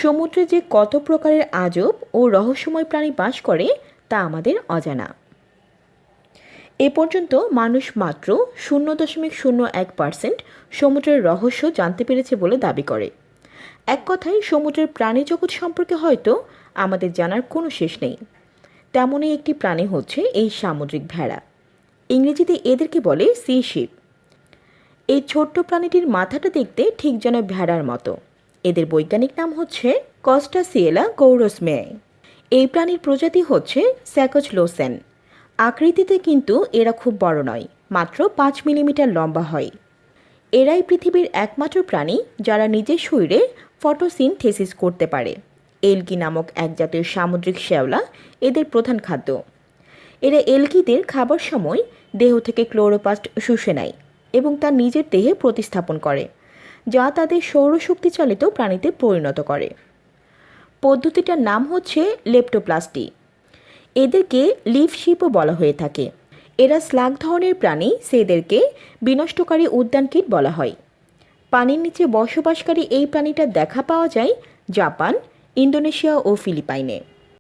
সমুদ্রে যে কত প্রকারের আজব ও রহস্যময় প্রাণী বাস করে তা আমাদের অজানা। এ পর্যন্ত মানুষ মাত্র 0.01% সমুদ্রের রহস্য জানতে পেরেছে বলে দাবি করে। এক কথায় সমুদ্রের প্রাণী জগৎ সম্পর্কে হয়তো আমাদের জানার কোনো শেষ নেই। তেমনই একটি প্রাণী হচ্ছে এই সামুদ্রিক ভেড়া। ইংরেজিতে এদেরকে বলে সি শিপ। এই ছোট্ট প্রাণীটির মাথাটা দেখতে ঠিক যেন ভেড়ার মতো। এদের বৈজ্ঞানিক নাম হচ্ছে কস্টাসিয়েলা গৌরসমে। এই প্রাণীর প্রজাতি হচ্ছে স্যাকোচলোসেন। আকৃতিতে কিন্তু এরা খুব বড় নয়, মাত্র 5 মিলিমিটার লম্বা হয়। এরাই পৃথিবীর একমাত্র প্রাণী যারা নিজের শরীরে ফটোসিনথেসিস করতে পারে। এলকি নামক এক জাতীয় সামুদ্রিক শ্যাওলা এদের প্রধান খাদ্য। এরা এলকিদের খাবার সময় দেহ থেকে ক্লোরোপ্লাস্ট শুষে নেয় এবং তা নিজের দেহে প্রতিস্থাপন করে, যা তাদের সৌরশক্তি চালিত প্রাণীতে পরিণত করে। পদ্ধতিটার নাম হচ্ছে লেপ্টোপ্লাস্টি। এদেরকে লিফ শিপও বলা হয়ে থাকে। এরা স্লাগ ধরনের প্রাণী, সেদেরকে বিনষ্টকারী উদ্যানকীট বলা হয়। পানির নিচে বসবাসকারী এই প্রাণীটা দেখা পাওয়া যায় জাপান, ইন্দোনেশিয়া ও ফিলিপাইনে।